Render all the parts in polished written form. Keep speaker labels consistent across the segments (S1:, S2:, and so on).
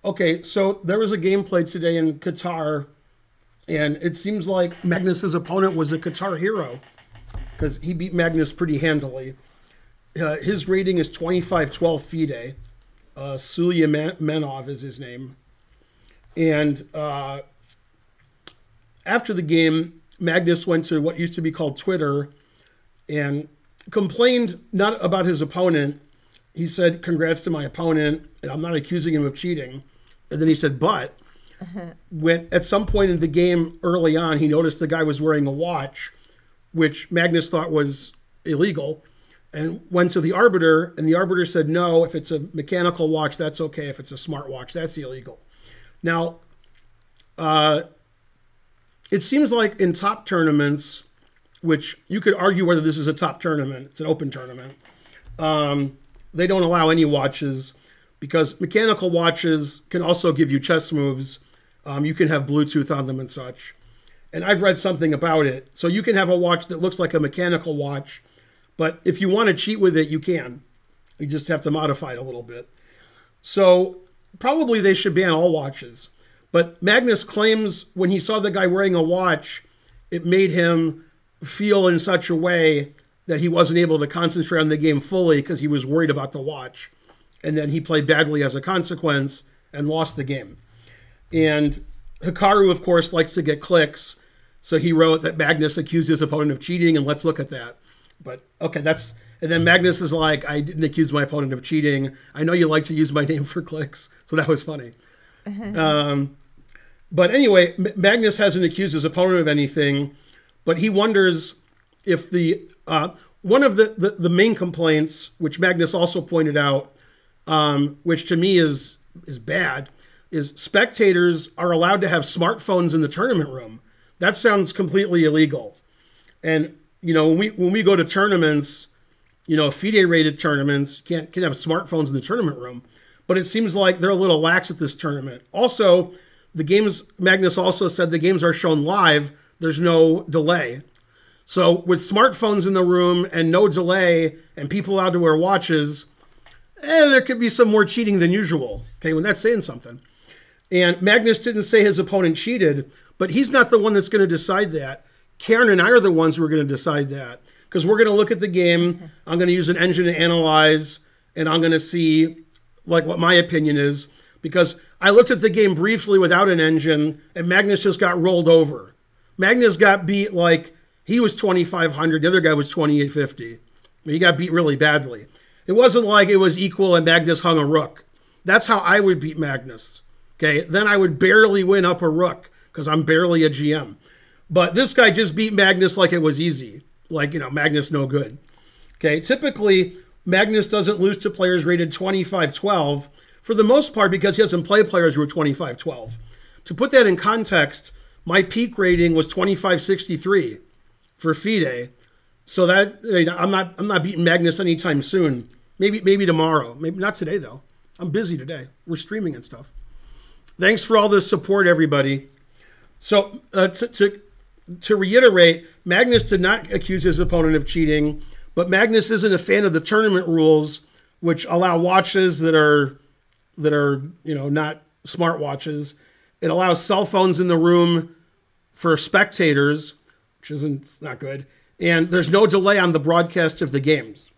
S1: Okay, so there was a game played today in Qatar, and it seems like Magnus's opponent was a Qatar hero because he beat Magnus pretty handily. His rating is 25-12 FIDE. Suleymenov is his name. And after the game, Magnus went to what used to be called Twitter and complained not about his opponent. He said, "Congrats to my opponent, and I'm not accusing him of cheating." And then he said, "But when at some point in the game early on, he noticed the guy was wearing a watch, which Magnus thought was illegal, and went to the arbiter, and the arbiter said, no, if it's a mechanical watch, that's okay. If it's a smart watch, that's illegal." Now, it seems like in top tournaments, which you could argue whether this is a top tournament, it's an open tournament, they don't allow any watches because mechanical watches can also give you chess moves. You can have Bluetooth on them and such. And I've read something about it. So you can have a watch that looks like a mechanical watch, but if you want to cheat with it, you can. You just have to modify it a little bit. So probably they should ban all watches. But Magnus claims when he saw the guy wearing a watch, it made him feel in such a way that he wasn't able to concentrate on the game fully because he was worried about the watch. And then he played badly as a consequence and lost the game. And Hikaru, of course, likes to get clicks. So he wrote that Magnus accused his opponent of cheating, and let's look at that. But okay, that's... And then Magnus is like, "I didn't accuse my opponent of cheating. I know you like to use my name for clicks." So that was funny. But anyway, Magnus hasn't accused his opponent of anything, but he wonders if the... one of the main complaints, which Magnus also pointed out, which to me is bad, is spectators are allowed to have smartphones in the tournament room. That sounds completely illegal. And, you know, when we go to tournaments, you know, FIDE-rated tournaments, can have smartphones in the tournament room. But it seems like they're a little lax at this tournament. Also, the games, Magnus also said the games are shown live. There's no delay. So with smartphones in the room and no delay and people allowed to wear watches, there could be some more cheating than usual. Okay, when that's saying something. And Magnus didn't say his opponent cheated, but he's not the one that's going to decide that. Karen and I are the ones who are going to decide that. Because we're going to look at the game, I'm going to use an engine to analyze, and I'm going to see like what my opinion is. Because I looked at the game briefly without an engine, and Magnus just got rolled over. Magnus got beat like he was 2,500, the other guy was 2,850. He got beat really badly. It wasn't like it was equal and Magnus hung a rook. That's how I would beat Magnus. Okay, then I would barely win up a rook because I'm barely a GM. But this guy just beat Magnus like it was easy. Like, you know, Magnus no good. Okay, typically Magnus doesn't lose to players rated 25-12 for the most part because he doesn't play players who are 25-12. To put that in context, my peak rating was 25-63 for FIDE. So that, you know, I'm not beating Magnus anytime soon. Maybe tomorrow. Maybe not today though. I'm busy today. We're streaming and stuff. Thanks for all this support, everybody. So to reiterate, Magnus did not accuse his opponent of cheating, but Magnus isn't a fan of the tournament rules, which allow watches that are you know, not smart watches. It allows cell phones in the room for spectators, which isn't not good. And there's no delay on the broadcast of the games.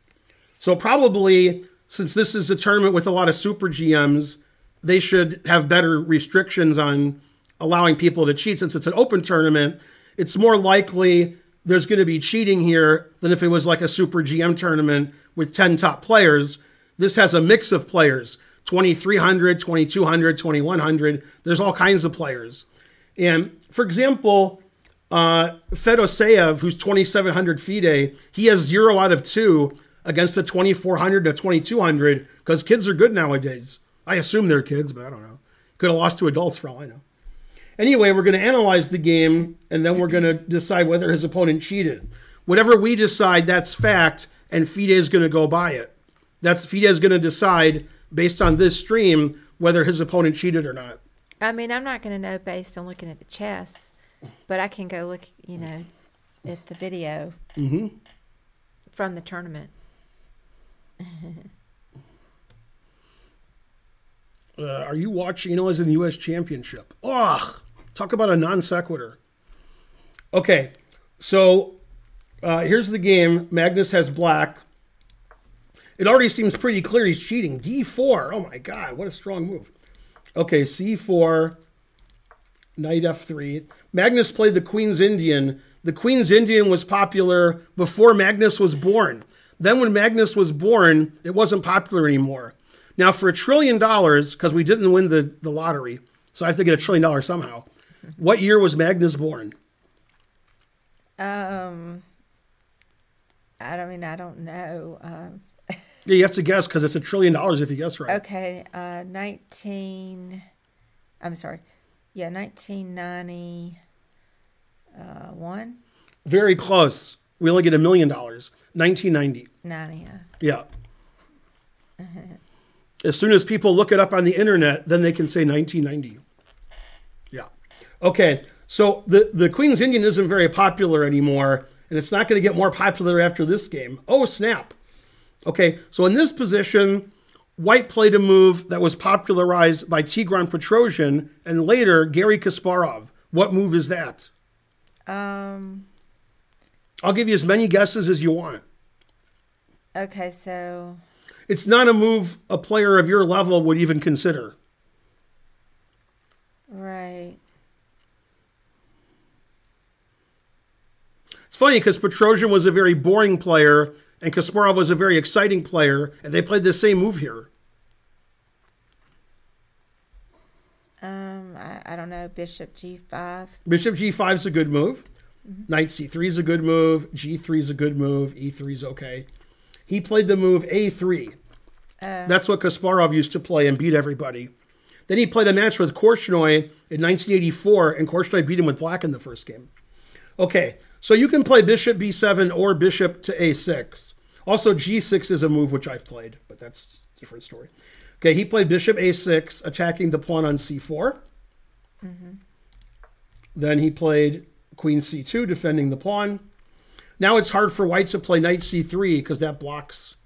S1: So probably, since this is a tournament with a lot of super GMs, they should have better restrictions on allowing people to cheat. Since it's an open tournament, it's more likely there's going to be cheating here than if it was like a super GM tournament with 10 top players. This has a mix of players, 2,300, 2,200, 2,100. There's all kinds of players. And for example, Fedoseev, who's 2,700 FIDE, he has 0 out of 2 against the 2,400 to 2,200 because kids are good nowadays. I assume they're kids, but I don't know. Could have lost to adults for all I know. Anyway, we're going to analyze the game, and then we're going to decide whether his opponent cheated. Whatever we decide, that's fact, and FIDE is going to go by it. FIDE is going to decide, based on this stream, whether his opponent cheated or not.
S2: I mean, I'm not going to know based on looking at the chess, but I can go look, you know, at the video from the tournament.
S1: Are you watching? You know, as in the U.S. Championship. Ugh. Talk about a non sequitur. Okay, so here's the game. Magnus has black. It already seems pretty clear he's cheating. D4. Oh my God, what a strong move. Okay, C4, knight F3. Magnus played the Queen's Indian. The Queen's Indian was popular before Magnus was born. Then when Magnus was born, it wasn't popular anymore. Now for $1 trillion, because we didn't win the lottery, so I have to get $1 trillion somehow. What year was Magnus born?
S2: I don't know.
S1: Yeah, you have to guess because it's $1 trillion if you guess right.
S2: Okay, 1991.
S1: Very close. We only get $1 million. 1990.
S2: 90.
S1: Yeah. As soon as people look it up on the internet, then they can say 1990. Yeah. Okay, so the Queen's Indian isn't very popular anymore, and it's not going to get more popular after this game. Oh, snap. Okay, so in this position, White played a move that was popularized by Tigran Petrosian and later Garry Kasparov. What move is that? I'll give you as many guesses as you want.
S2: Okay, so...
S1: It's not a move a player of your level would even consider.
S2: Right.
S1: It's funny because Petrosian was a very boring player and Kasparov was a very exciting player, and they played the same move here.
S2: I don't know. Bishop G5.
S1: Bishop G5 is a good move. Knight C3 is a good move. G3 is a good move. E3 is okay. He played the move A3. That's what Kasparov used to play and beat everybody. Then he played a match with Korchnoi in 1984, and Korchnoi beat him with black in the first game. Okay, so you can play Bishop B7 or Bishop to A6. Also, G6 is a move which I've played, but that's a different story. Okay, he played Bishop A6, attacking the pawn on C4. Then he played Queen C2, defending the pawn. Now it's hard for White to play Knight C3 because that blocks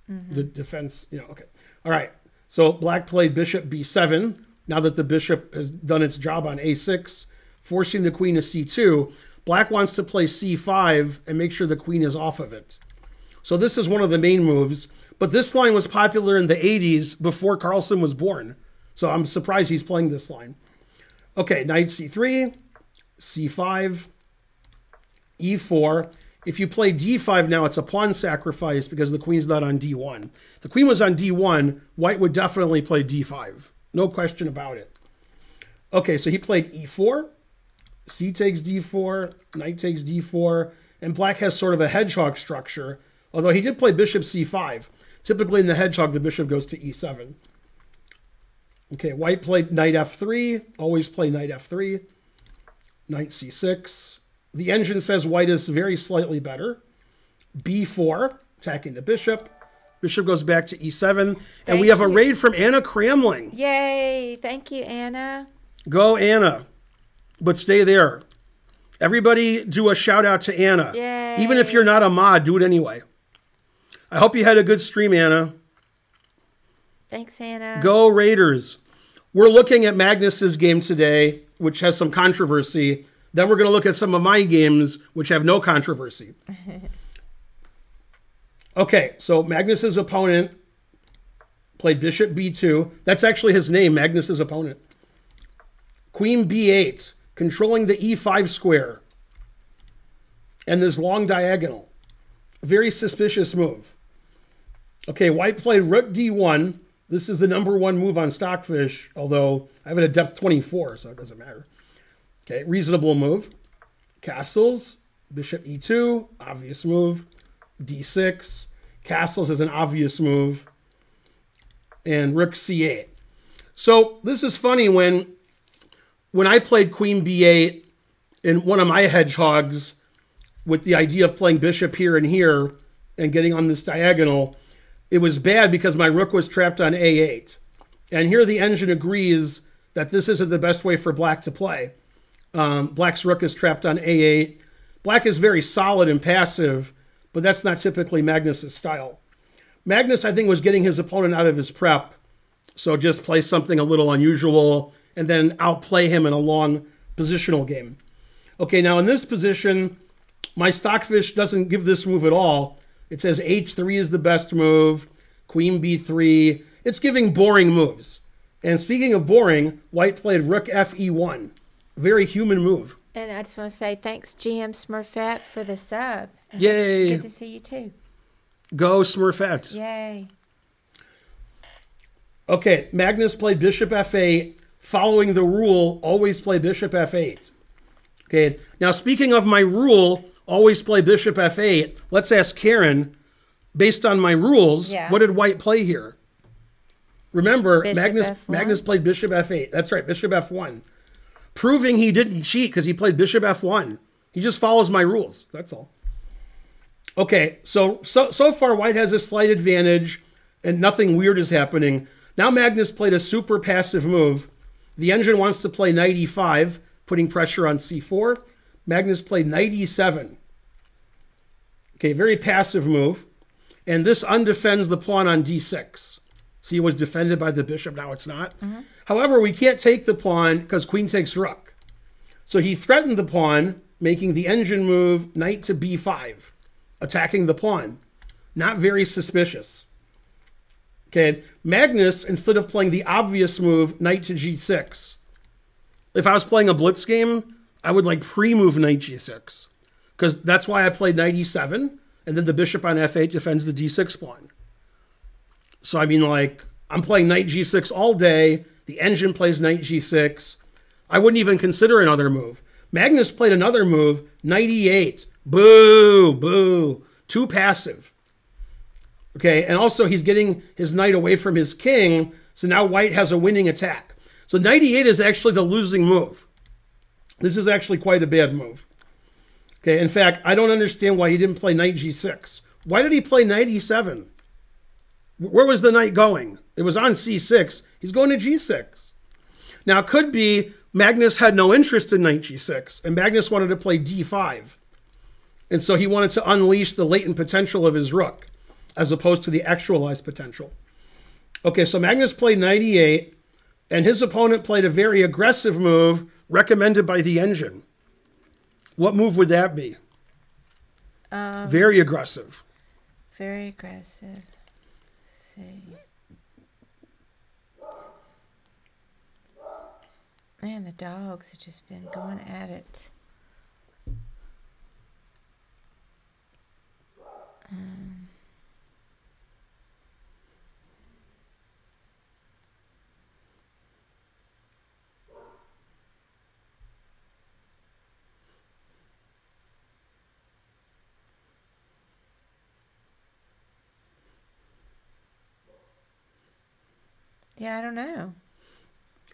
S1: the defense. Okay. All right. So Black played Bishop B7. Now that the bishop has done its job on A6, forcing the queen to C2, Black wants to play C5 and make sure the queen is off of it. So this is one of the main moves. But this line was popular in the 80s before Carlsen was born. So I'm surprised he's playing this line. Okay, Knight C3, C5, E4. If you play D5 now, it's a pawn sacrifice because the queen's not on D1. If the queen was on D1, White would definitely play D5. No question about it. Okay, so he played E4. C takes D4, Knight takes D4, and Black has sort of a hedgehog structure, although he did play Bishop C5. Typically in the hedgehog, the bishop goes to E7. Okay, White played Knight F3, always play Knight F3, Knight C6. The engine says White is very slightly better. B4, attacking the bishop. Bishop goes back to E7. And we have a raid from Anna Cramling.
S2: Yay. Thank you, Anna.
S1: Go, Anna. But stay there. Everybody do a shout out to Anna.
S2: Yay.
S1: Even if you're not a mod, do it anyway. I hope you had a good stream, Anna.
S2: Thanks, Anna.
S1: Go Raiders. We're looking at Magnus's game today, which has some controversy. Then we're going to look at some of my games, which have no controversy. Okay, so Magnus's opponent played Bishop B2. That's actually his name, Magnus's opponent. Queen B8, controlling the E5 square. And this long diagonal. Very suspicious move. Okay, White played Rook D1. This is the #1 move on Stockfish, although I have it at depth 24, so it doesn't matter. Okay, reasonable move. Castles, Bishop E2, obvious move. D6, castles is an obvious move. And Rook C8. So this is funny when I played Queen B8 in one of my hedgehogs with the idea of playing Bishop here and here and getting on this diagonal, it was bad because my Rook was trapped on A8. And here the engine agrees that this isn't the best way for Black to play. Black's Rook is trapped on A8. Black is very solid and passive, but that's not typically Magnus's style. Magnus, I think, was getting his opponent out of his prep So just play something a little unusual and then outplay him in a long positional game. Okay, now in this position, my stockfish doesn't give this move at all. It says h3 is the best move, queen b3. It's giving boring moves. And speaking of boring, white played rook fe1. Very human move.
S2: And I just want to say thanks, GM Smurfette, for the sub.
S1: Yay.
S2: Good to see you too.
S1: Go Smurfette.
S2: Yay.
S1: Okay, Magnus played bishop f8. Following the rule, always play bishop f8. Okay, now speaking of my rule, always play bishop f8, let's ask Karen, based on my rules, what did white play here? Remember, Magnus played bishop f8. That's right, bishop f1. Proving he didn't cheat because he played bishop f1. He just follows my rules. That's all. Okay, so far white has a slight advantage and nothing weird is happening. Now Magnus played a super passive move. The engine wants to play knight e5, putting pressure on c4. Magnus played knight e7. Okay, very passive move. And this undefends the pawn on d6. See, it was defended by the bishop, now it's not. However, we can't take the pawn because queen takes rook. So he threatened the pawn, making the engine move knight to b5, attacking the pawn. Not very suspicious. Okay, Magnus, instead of playing the obvious move, knight to g6. If I was playing a blitz game, I would like pre-move knight g6. Because that's why I played knight e7, and then the bishop on f8 defends the d6 pawn. So I mean, like, I'm playing knight g6 all day, the engine plays knight g6. I wouldn't even consider another move. Magnus played another move, knight e8. Boo, boo, too passive. Okay, and also he's getting his knight away from his king, so now white has a winning attack. So knight e8 is actually the losing move. This is actually quite a bad move. Okay, in fact, I don't understand why he didn't play knight g6. Why did he play knight e7? Where was the knight going? It was on c6. He's going to g6. Now, it could be Magnus had no interest in knight g6, and Magnus wanted to play d5. And so he wanted to unleash the latent potential of his rook, as opposed to the actualized potential. Okay, so Magnus played knight e8, and his opponent played a very aggressive move recommended by the engine. What move would that be? Very aggressive.
S2: Very aggressive. Let's see. Man, the dogs have just been going at it. Yeah, I don't know.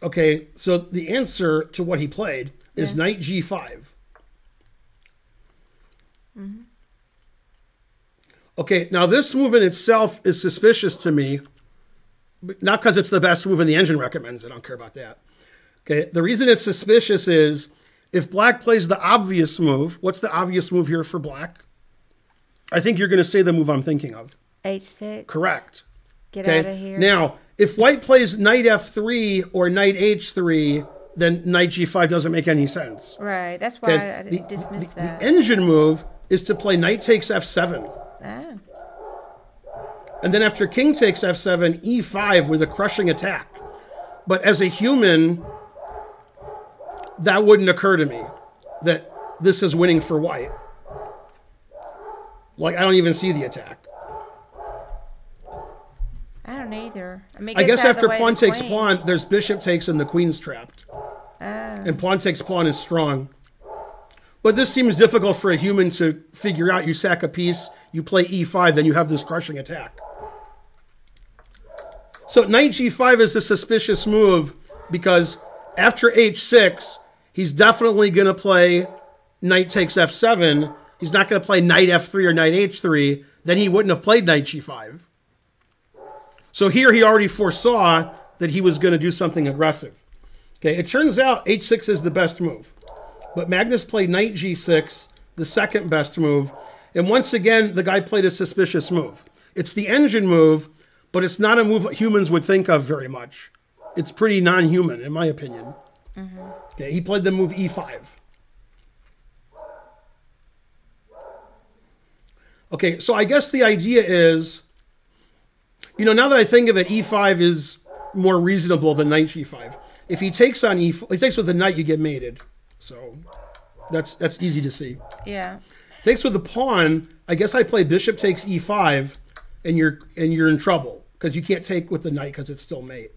S1: Okay, so the answer to what he played is knight g5. Okay, now this move in itself is suspicious to me, not because it's the best move and the engine recommends it. I don't care about that. Okay, the reason it's suspicious is if black plays the obvious move, what's the obvious move here for black? I think you're going to say the move I'm thinking of.
S2: h6.
S1: Correct.
S2: Get out of here.
S1: Now, if white plays knight f3 or knight h3, then knight g5 doesn't make any sense.
S2: Right. That's why I dismissed that.
S1: The engine move is to play knight takes f7.
S2: Oh.
S1: And then after king takes f7, e5 with a crushing attack. But as a human, that wouldn't occur to me, that this is winning for white. Like, I don't even see the attack.
S2: I don't either. I mean,
S1: I guess after pawn takes pawn, there's bishop takes and the queen's trapped. And pawn takes pawn is strong. But this seems difficult for a human to figure out. You sack a piece, you play e5, then you have this crushing attack. So knight g5 is a suspicious move because after h6, he's definitely going to play knight takes f7. He's not going to play knight f3 or knight h3. Then he wouldn't have played knight g5. So here he already foresaw that he was going to do something aggressive. Okay, it turns out h6 is the best move. But Magnus played knight g6, the second best move. And once again, the guy played a suspicious move. It's the engine move, but it's not a move humans would think of very much. It's pretty non-human, in my opinion. Okay, he played the move e5. Okay, so I guess the idea is, you know, now that I think of it, e5 is more reasonable than knight g5. If he takes on e4, he takes with the knight, you get mated. So that's easy to see.
S2: Yeah.
S1: Takes with the pawn, I guess I play bishop takes e5, and you're in trouble because you can't take with the knight because it's still mate.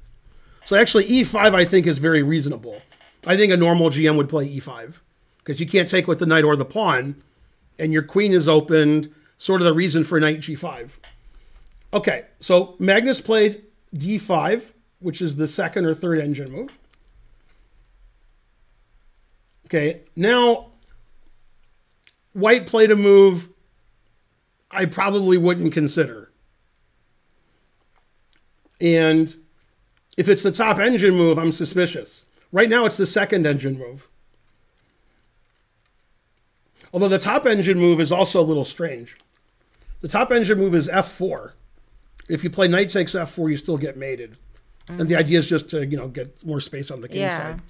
S1: So actually e5 I think is very reasonable. I think a normal GM would play e5 because you can't take with the knight or the pawn, and your queen is opened. Sort of the reason for knight g5. Okay, so Magnus played d5, which is the second or third engine move. Okay, now White played a move I probably wouldn't consider. And if it's the top engine move, I'm suspicious. Right now it's the second engine move. Although the top engine move is also a little strange. The top engine move is f4. If you play knight takes f4, you still get mated. And the idea is just to, you know, get more space on the king side.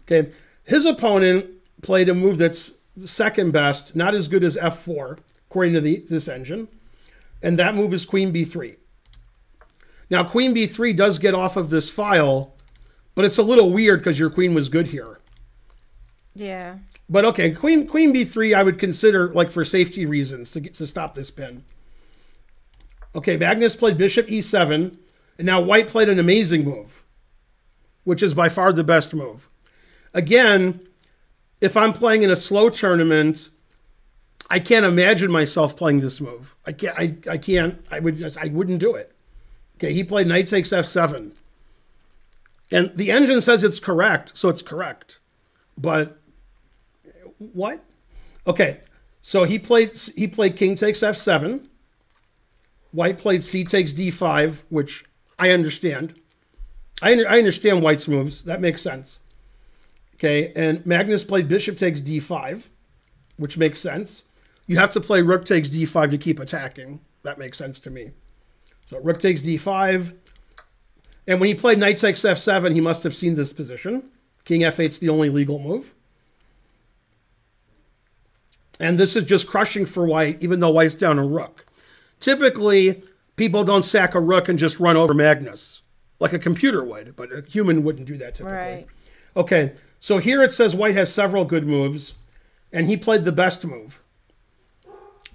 S1: Okay. His opponent played a move that's second best, not as good as f4, according to this engine. And that move is queen b3. Now, queen b3 does get off of this file, but it's a little weird because your queen was good here.
S2: Yeah.
S1: But okay, queen b3 I would consider like for safety reasons to stop this pin. Okay, Magnus played bishop e7, and now White played an amazing move, which is by far the best move. Again, if I'm playing in a slow tournament, I can't imagine myself playing this move. I wouldn't do it. Okay, he played knight takes f7. And the engine says it's correct, so it's correct. But what? Okay, so he played king takes f7. White played c takes d5, which I understand. I understand White's moves. That makes sense. Okay, and Magnus played bishop takes d5, which makes sense. You have to play rook takes d5 to keep attacking. That makes sense to me. So rook takes d5. And when he played knight takes f7, he must have seen this position. King f8's the only legal move. And this is just crushing for White, even though White's down a rook. Typically, people don't sack a rook and just run over Magnus, like a computer would, but a human wouldn't do that typically.
S2: Right.
S1: Okay, so here it says White has several good moves, and he played the best move.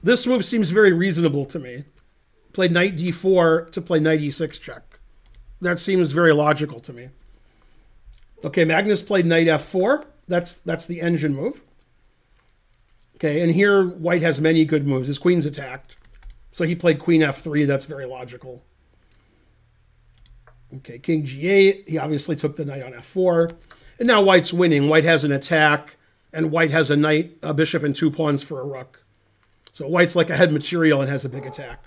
S1: This move seems very reasonable to me. Played knight d4 to play knight e6 check. That seems very logical to me. Okay, Magnus played knight f4. That's the engine move. Okay, and here White has many good moves. His queen's attacked. So he played queen f3. That's very logical. Okay, king g8. He obviously took the knight on f4. And now White's winning. White has an attack, and White has a knight, a bishop, and 2 pawns for a rook. So White's like a head material and has a big attack.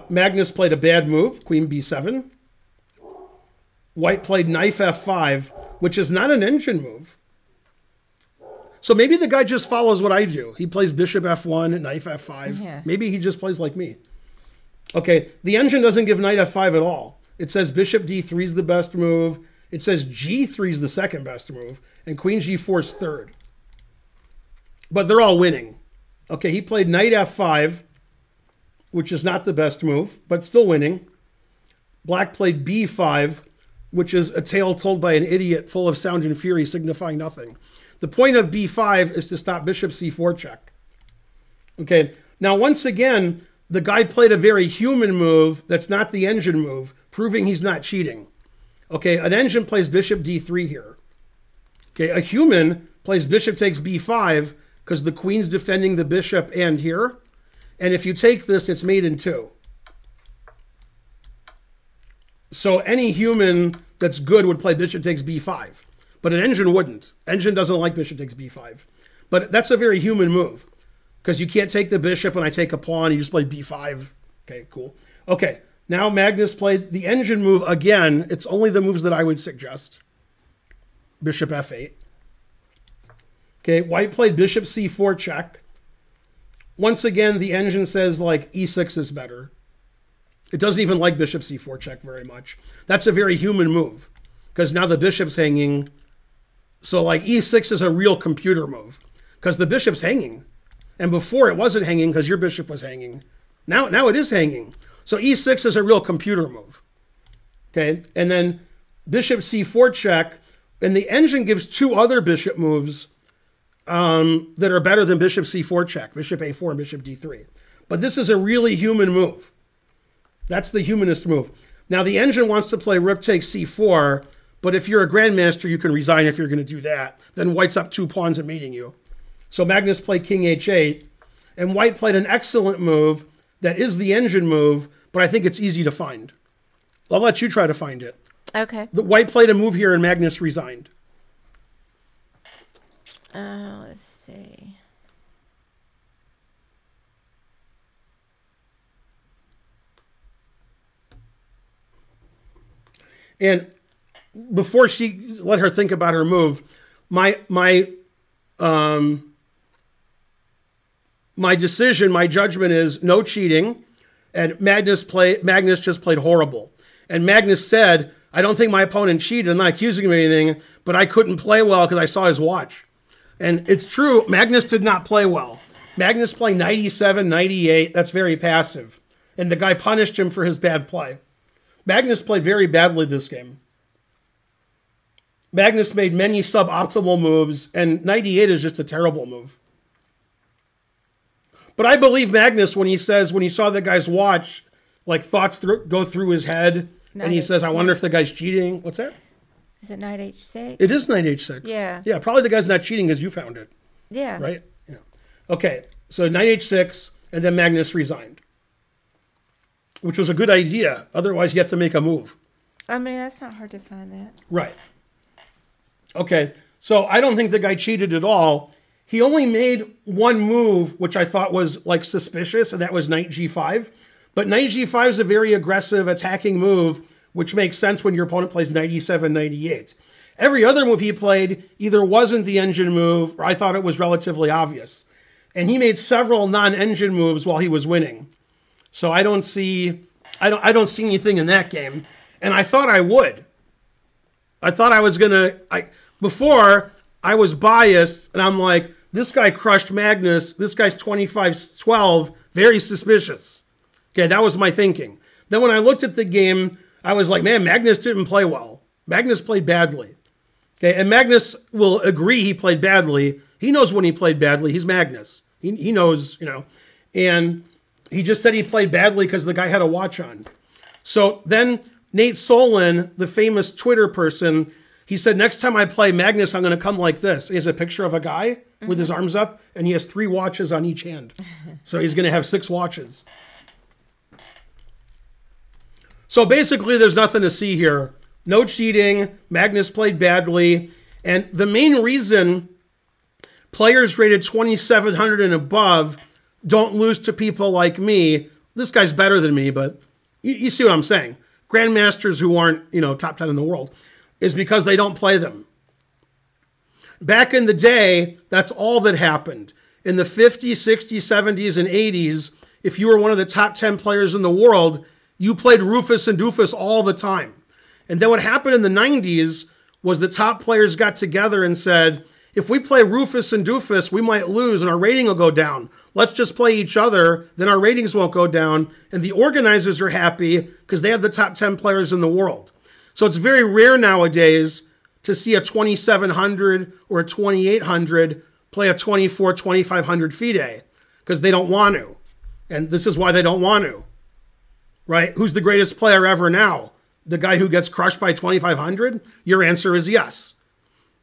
S1: Magnus played a bad move, queen b7. White played knife f5, which is not an engine move. So maybe the guy just follows what I do. He plays bishop f1, knife f5.
S2: Yeah.
S1: Maybe he just plays like me. Okay, the engine doesn't give knight f5 at all. It says bishop d3 is the best move. It says g3 is the second best move. And queen g4 is third. But they're all winning. Okay, he played knight f5, which is not the best move, but still winning. Black played b5, which is a tale told by an idiot full of sound and fury signifying nothing. The point of b5 is to stop bishop c4 check. Okay, now once again, the guy played a very human move that's not the engine move, proving he's not cheating. Okay, an engine plays bishop d3 here. Okay, a human plays bishop takes b5 because the queen's defending the bishop and here. And if you take this, it's mate in 2. So any human that's good would play bishop takes b5. But an engine wouldn't. Engine doesn't like bishop takes b5. But that's a very human move. Because you can't take the bishop and I take a pawn. You just play b5. Okay, cool. Okay, now Magnus played the engine move again. It's only the moves that I would suggest. Bishop f8. Okay, White played bishop c4 check. Once again, the engine says like e6 is better. It doesn't even like bishop c4 check very much. That's a very human move because now the bishop's hanging. So like e6 is a real computer move because the bishop's hanging. And before it wasn't hanging because your bishop was hanging. Now it is hanging. So e6 is a real computer move. Okay, and then bishop c4 check, and the engine gives two other bishop moves that are better than bishop c4 check, bishop a4 and bishop d3. But this is a really human move. That's the humanist move. Now the engine wants to play rook takes c4, but if you're a grandmaster, you can resign if you're going to do that. Then white's up 2 pawns and mating you. So Magnus played king h8, and white played an excellent move that is the engine move, but I think it's easy to find. I'll let you try to find it.
S2: Okay.
S1: The white played a move here and Magnus resigned.
S2: Let's see.
S1: And before she let her think about her move, my decision, my judgment is no cheating, and Magnus just played horrible. And Magnus said, I don't think my opponent cheated. I'm not accusing him of anything, but I couldn't play well because I saw his watch. And it's true, Magnus did not play well. Magnus played 97, 98. That's very passive. And the guy punished him for his bad play. Magnus played very badly this game. Magnus made many suboptimal moves, and 98 is just a terrible move. But I believe Magnus when he says, when he saw the guy's watch, like thoughts go through his head, and he says, I wonder if the guy's cheating. What's that?
S2: Is it knight h6?
S1: It is knight h6.
S2: Yeah.
S1: Yeah, probably the guy's not cheating because you found it.
S2: Yeah.
S1: Right? Yeah. Okay, so knight h6, and then Magnus resigned, which was a good idea. Otherwise, you have to make a move.
S2: I mean, that's not hard to find that.
S1: Right. Okay, so I don't think the guy cheated at all. He only made one move, which I thought was like suspicious, and that was knight g5. But knight g5 is a very aggressive attacking move, which makes sense when your opponent plays knight e7, knight e8. Every other move he played either wasn't the engine move, or I thought it was relatively obvious. And he made several non-engine moves while he was winning. So I don't see anything in that game. And I thought I would. I thought I was gonna. Before I was biased, and I'm like, this guy crushed Magnus. This guy's 25-12. Very suspicious. Okay, that was my thinking. Then when I looked at the game, I was like, man, Magnus didn't play well. Magnus played badly. Okay, and Magnus will agree he played badly. He knows when he played badly. He's Magnus. He knows, you know. And he just said he played badly because the guy had a watch on. So then Nate Solon, the famous Twitter person, he said, next time I play Magnus, I'm going to come like this. He has a picture of a guy with his arms up, and he has 3 watches on each hand. So he's going to have 6 watches. So basically, there's nothing to see here. No cheating. Magnus played badly. And the main reason players rated 2,700 and above don't lose to people like me. This guy's better than me, but you see what I'm saying. Grandmasters who aren't, you know, top 10 in the world is because they don't play them. Back in the day, that's all that happened. In the 50s, 60s, 70s, and 80s, if you were one of the top 10 players in the world, you played Rufus and Doofus all the time. And then what happened in the 90s was the top players got together and said, if we play Rufus and Doofus, we might lose and our rating will go down. Let's just play each other, then our ratings won't go down. And the organizers are happy because they have the top 10 players in the world. So it's very rare nowadays to see a 2,700 or a 2,800 play a 24, 2,500 FIDE because they don't want to. And this is why they don't want to. Right? Who's the greatest player ever now? The guy who gets crushed by 2,500? Your answer is yes.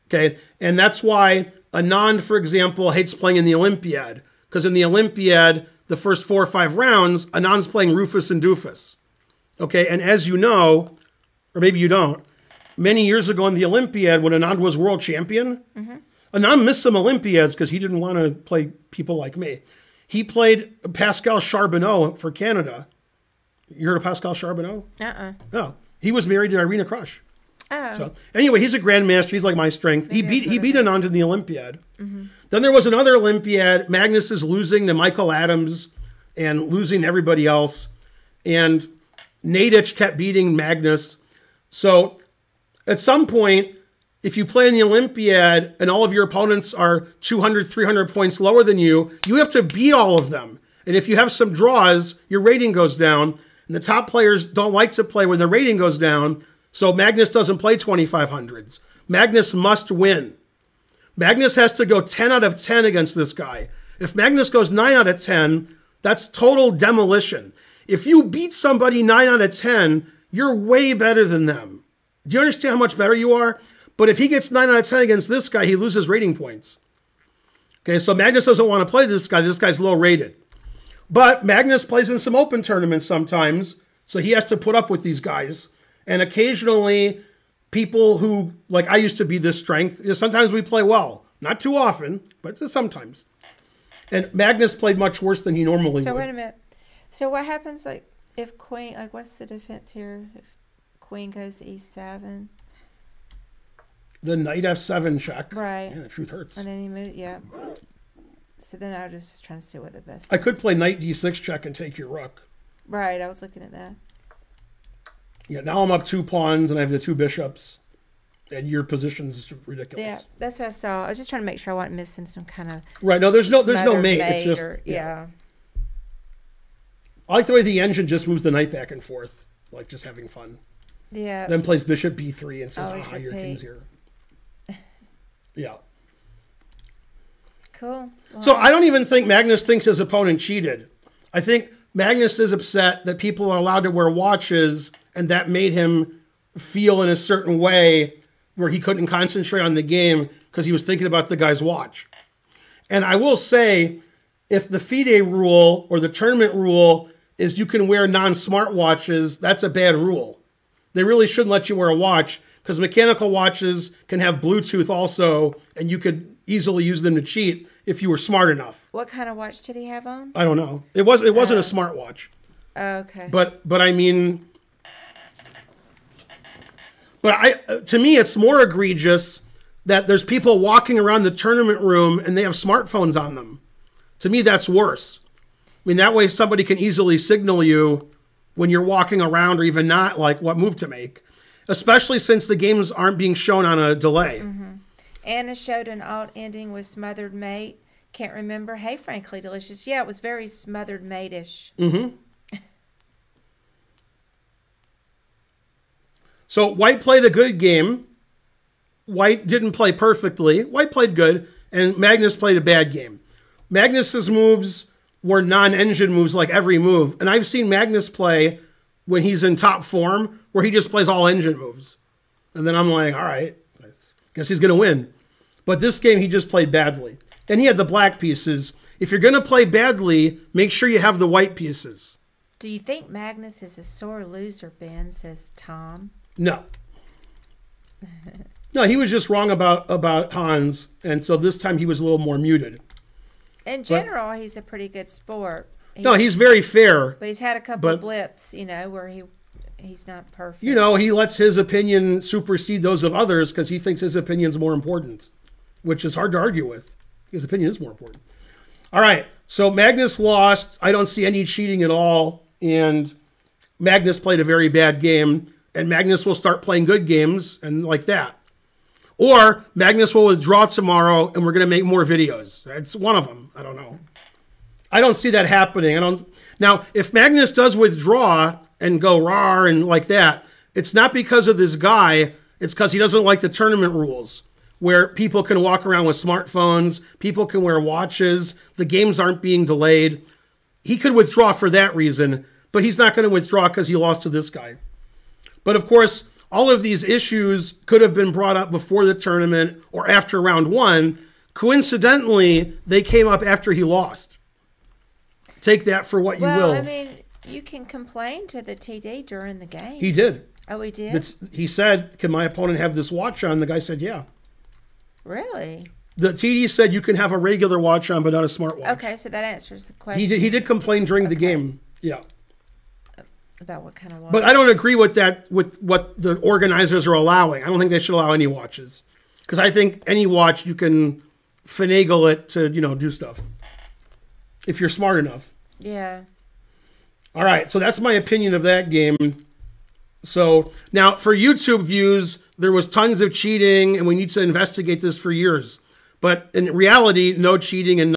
S1: Okay? And that's why Anand, for example, hates playing in the Olympiad. Because in the Olympiad, the first 4 or 5 rounds, Anand's playing Rufus and Doofus. Okay? And as you know, or maybe you don't, many years ago in the Olympiad, when Anand was world champion, Anand missed some Olympiads because he didn't want to play people like me. He played Pascal Charbonneau for Canada. You heard of Pascal Charbonneau? No. He was married to Irina Krush.
S2: Oh.
S1: So anyway, he's a grandmaster. He's like my strength. He beat Anand in the Olympiad. Then there was another Olympiad. Magnus is losing to Michael Adams and losing to everybody else. And Nadich kept beating Magnus. So at some point, if you play in the Olympiad and all of your opponents are 200, 300 points lower than you, you have to beat all of them. And if you have some draws, your rating goes down. And the top players don't like to play when their rating goes down. So Magnus doesn't play 2500s. Magnus must win. Magnus has to go 10 out of 10 against this guy. If Magnus goes 9 out of 10, that's total demolition. If you beat somebody 9 out of 10, you're way better than them. Do you understand how much better you are? But if he gets 9 out of 10 against this guy, he loses rating points. Okay, so Magnus doesn't want to play this guy. This guy's low rated. But Magnus plays in some open tournaments sometimes, so he has to put up with these guys. And occasionally, people who, like I used to be this strength, sometimes we play well. Not too often, but sometimes. And Magnus played much worse than he normally would.
S2: So wait a minute. So what happens, like, if queen, like, what's the defense here? If queen goes to e7?
S1: The knight f7 check.
S2: Right.
S1: Yeah, the truth hurts.
S2: And then he moved, yeah. So then I was just trying to see what the best.
S1: I could play knight d6 check and take your rook.
S2: Right, I was looking at that.
S1: Yeah, now I'm up 2 pawns and I have the 2 bishops. And your position's ridiculous.
S2: Yeah, that's what I saw. I was just trying to make sure I wasn't missing some kind of
S1: right. No, there's no mate. It's just
S2: yeah.
S1: I like the way the engine just moves the knight back and forth, like just having fun.
S2: Yeah.
S1: Then plays bishop b3 and says, "Ah, your
S2: repeat.
S1: king's here." Yeah.
S2: Cool. Well,
S1: So I don't even think Magnus thinks his opponent cheated. I think Magnus is upset that people are allowed to wear watches, and that made him feel in a certain way where he couldn't concentrate on the game because he was thinking about the guy's watch. And I will say, if the FIDE rule or the tournament rule is you can wear non-smart watches, that's a bad rule. They really shouldn't let you wear a watch because mechanical watches can have Bluetooth also, and you could easily use them to cheat if you were smart enough.
S2: what kind of watch did he have on?
S1: I don't know. It wasn't a smart watch.
S2: Okay.
S1: But I mean, to me, it's more egregious that there's people walking around the tournament room and they have smartphones on them. To me, that's worse. I mean, that way somebody can easily signal you when you're walking around or even not, like what move to make, especially since the games aren't being shown on a delay.
S2: Mm-hmm. Anna showed an alt ending with smothered mate. Can't remember. Hey, frankly delicious. Yeah, it was very smothered mate-ish.
S1: Mm-hmm. So White played a good game. White didn't play perfectly. White played good, and Magnus played a bad game. Magnus's moves were non-engine moves like every move. And I've seen Magnus play when he's in top form where he just plays all engine moves. And then I'm like, all right, guess he's going to win. But this game, he just played badly. And he had the black pieces. If you're going to play badly, make sure you have the white pieces.
S2: Do you think Magnus is a sore loser, Ben, says Tom?
S1: No. No, he was just wrong about Hans. And so this time he was a little more muted.
S2: In general, he's a pretty good sport.
S1: He's very fair.
S2: But he's had a couple of blips, where he's not perfect.
S1: He lets his opinion supersede those of others because he thinks his opinion's more important, which is hard to argue with. His opinion is more important. All right, so Magnus lost. I don't see any cheating at all, and Magnus played a very bad game, and Magnus will start playing good games and like that. Or Magnus will withdraw tomorrow, and we're going to make more videos. It's one of them. I don't know. I don't see that happening. Now, if Magnus does withdraw and go rawr and like that, it's not because of this guy. It's because he doesn't like the tournament rules where people can walk around with smartphones, people can wear watches, the games aren't being delayed. He could withdraw for that reason, but he's not going to withdraw because he lost to this guy. But of course, all of these issues could have been brought up before the tournament or after round one. Coincidentally, they came up after he lost. Take that for what you will.
S2: Well, I mean, you can complain to the TD during the game.
S1: He did.
S2: Oh, he did?
S1: He said, can my opponent have this watch on? The guy said, yeah.
S2: Really?
S1: The TD said you can have a regular watch on, but not a smart watch.
S2: Okay, so that answers the question.
S1: He did complain during the game. Yeah.
S2: About what kind of watch?
S1: But I don't agree with that, with what the organizers are allowing. I don't think they should allow any watches. Because I think any watch, you can finagle it to, do stuff. If you're smart enough.
S2: Yeah.
S1: All right, so that's my opinion of that game. So now for YouTube views, there was tons of cheating and we need to investigate this for years. But in reality, no cheating and